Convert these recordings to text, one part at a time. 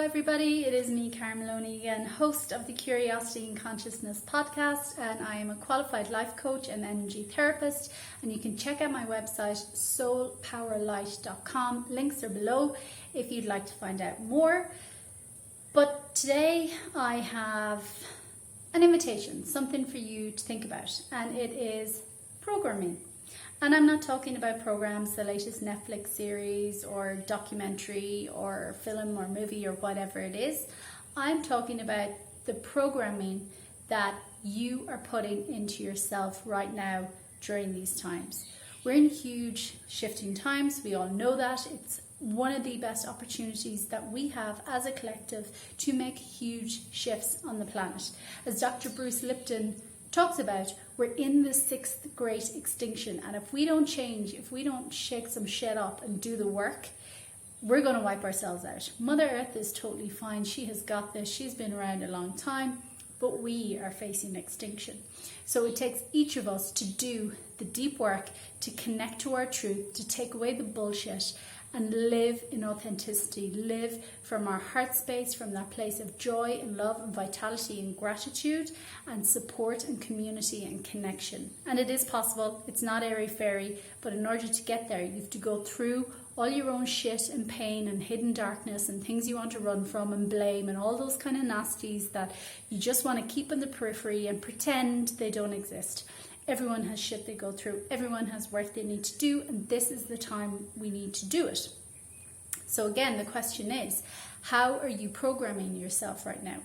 everybody, it is me, Karen Maloney again, host of the Curiosity and Consciousness podcast, and I am a qualified life coach and energy therapist, and you can check out my website soulpowerlight.com. Links are below if you'd like to find out more. But today I have an invitation, something for you to think about, and it is programming. And I'm not talking about programs, the latest Netflix series or documentary or film or movie or whatever it is. I'm talking about the programming that you are putting into yourself right now during these times. We're in huge shifting times. We all know that. It's one of the best opportunities that we have as a collective to make huge shifts on the planet. As Dr. Bruce Lipton talks about, we're in the sixth great extinction, and if we don't change, if we don't shake some shit up and do the work, we're going to wipe ourselves out. Mother Earth is totally fine. She has got this. She's been around a long time, but we are facing extinction. So it takes each of us to do the deep work, to connect to our truth, to take away the bullshit and live in authenticity, live from our heart space, from that place of joy and love and vitality and gratitude and support and community and connection. And it is possible. It's not airy-fairy, but in order to get there, you have to go through all your own shit and pain and hidden darkness and things you want to run from and blame and all those kind of nasties that you just want to keep on the periphery and pretend they don't exist. Everyone has shit they go through. Everyone has work they need to do, and this is the time we need to do it. So again, the question is, how are you programming yourself right now?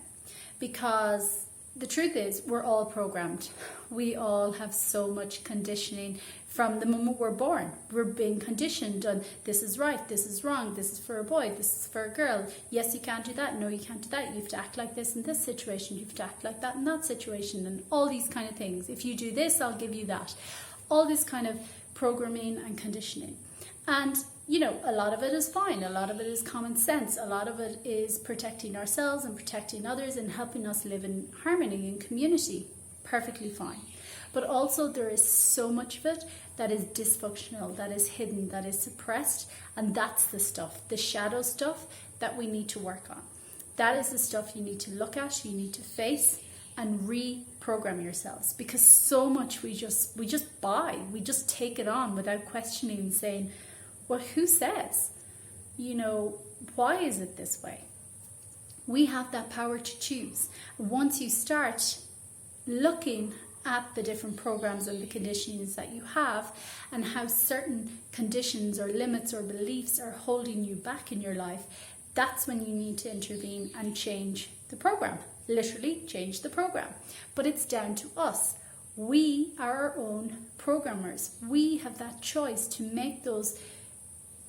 Because the truth is, we're all programmed. We all have so much conditioning from the moment we're born. We're being conditioned on this is right, this is wrong, this is for a boy, this is for a girl. Yes, you can't do that. No, you can't do that. You have to act like this in this situation. You have to act like that in that situation, and all these kind of things. If you do this, I'll give you that. All this kind of programming and conditioning. And you know, a lot of it is fine. A lot of it is common sense. A lot of it is protecting ourselves and protecting others and helping us live in harmony and community. Perfectly fine. But also there is so much of it that is dysfunctional, that is hidden, that is suppressed. And that's the stuff, the shadow stuff that we need to work on. That is the stuff you need to look at, you need to face and reprogram yourselves. Because so much we just buy, we just take it on without questioning and saying, well, who says? You know, why is it this way? We have that power to choose. Once you start looking at the different programs and the conditionings that you have and how certain conditions or limits or beliefs are holding you back in your life, that's when you need to intervene and change the program. Literally change the program. But it's down to us. We are our own programmers. We have that choice to make those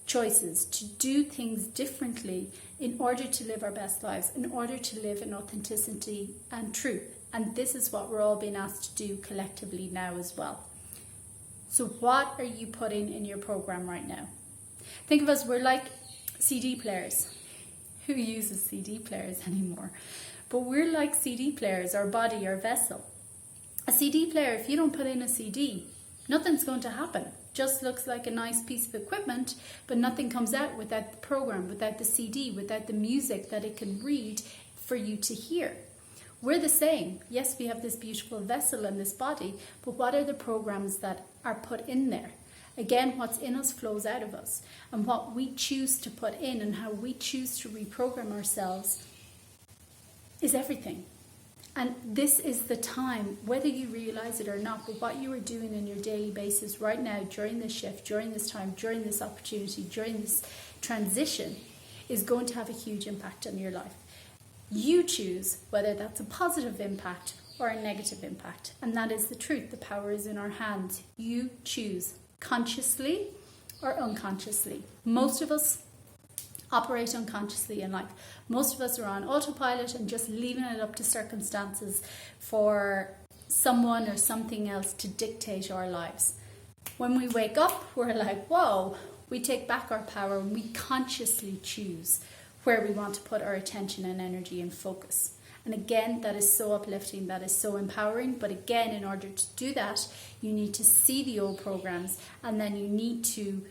choices, to do things differently in order to live our best lives, in order to live in authenticity and truth. And this is what we're all being asked to do collectively now as well. So what are you putting in your program right now? Think of us, we're like CD players. Who uses CD players anymore? But we're like CD players, our body, our vessel. A CD player, if you don't put in a CD, nothing's going to happen. Just looks like a nice piece of equipment, but nothing comes out without the program, without the CD, without the music that it can read for you to hear. We're the same. Yes, we have this beautiful vessel and this body, but what are the programs that are put in there? Again, what's in us flows out of us, and what we choose to put in and how we choose to reprogram ourselves is everything. And this is the time, whether you realize it or not, but what you are doing in your daily basis right now, during this shift, during this time, during this opportunity, during this transition, is going to have a huge impact on your life. You choose whether that's a positive impact or a negative impact. And that is the truth. The power is in our hands. You choose consciously or unconsciously. Most of us operate unconsciously in life. Most of us are on autopilot and just leaving it up to circumstances for someone or something else to dictate our lives. When we wake up, we're like, whoa, we take back our power and we consciously choose where we want to put our attention and energy and focus. And again, that is so uplifting, that is so empowering. But again, in order to do that, you need to see the old programs, and then you need to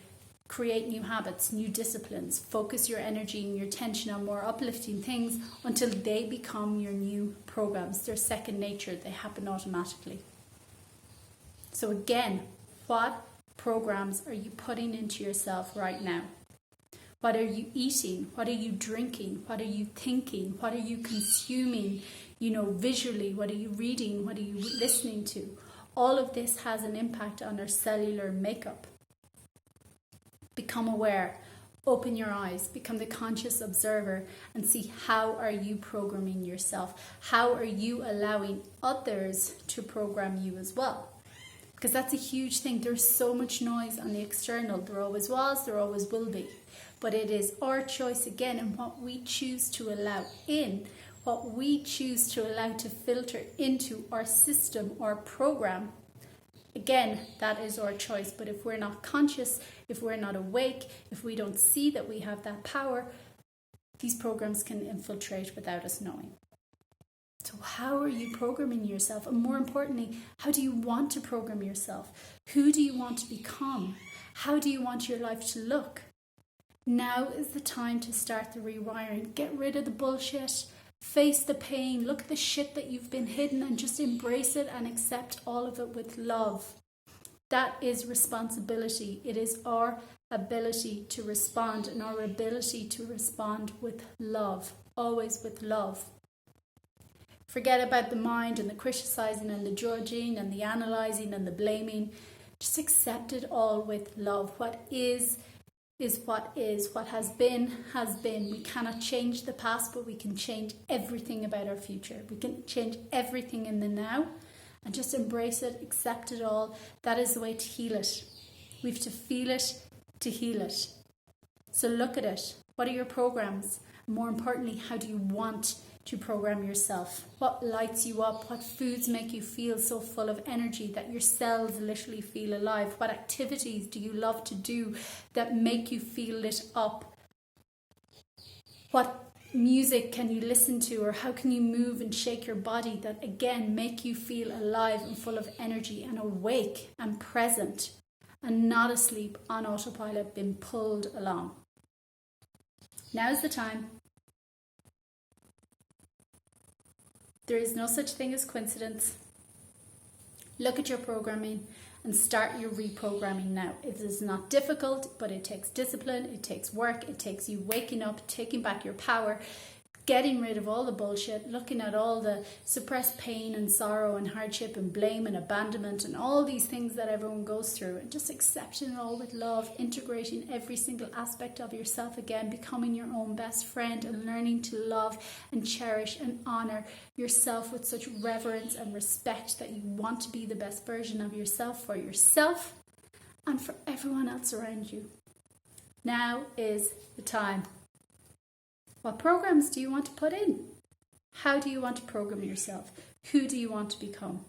create new habits, new disciplines, focus your energy and your attention on more uplifting things until they become your new programs. They're second nature, they happen automatically. So again, what programs are you putting into yourself right now? What are you eating? What are you drinking? What are you thinking? What are you consuming? Visually, what are you reading? What are you listening to? All of this has an impact on our cellular makeup. Become aware, open your eyes, become the conscious observer and see how are you programming yourself? How are you allowing others to program you as well? Because that's a huge thing. There's so much noise on the external. There always was, there always will be. But it is our choice again and what we choose to allow in, what we choose to allow to filter into our system or program. Again, that is our choice. But if we're not conscious, if we're not awake, if we don't see that we have that power, these programs can infiltrate without us knowing. So how are you programming yourself? And more importantly, how do you want to program yourself? Who do you want to become? How do you want your life to look? Now is the time to start the rewiring. Get rid of the bullshit. Face the pain. Look at the shit that you've been hidden and just embrace it and accept all of it with love. That is responsibility. It is our ability to respond and our ability to respond with love. Always with love. Forget about the mind and the criticizing and the judging and the analyzing and the blaming. Just accept it all with love. What is what is. What has been, has been. We cannot change the past, but we can change everything about our future. We can change everything in the now and just embrace it, accept it all. That is the way to heal it. We have to feel it to heal it. So look at it. What are your programs? More importantly, how do you want to program yourself? What lights you up? What foods make you feel so full of energy that your cells literally feel alive? What activities do you love to do that make you feel lit up? What music can you listen to, or how can you move and shake your body that again make you feel alive and full of energy and awake and present and not asleep on autopilot being pulled along? Now's the time. There is no such thing as coincidence. Look at your programming and start your reprogramming now. It is not difficult, but it takes discipline, it takes work, it takes you waking up, taking back your power, getting rid of all the bullshit, looking at all the suppressed pain and sorrow and hardship and blame and abandonment and all these things that everyone goes through, and just accepting it all with love, integrating every single aspect of yourself again, becoming your own best friend and learning to love and cherish and honor yourself with such reverence and respect that you want to be the best version of yourself for yourself and for everyone else around you. Now is the time. What programs do you want to put in? How do you want to program yourself? Who do you want to become?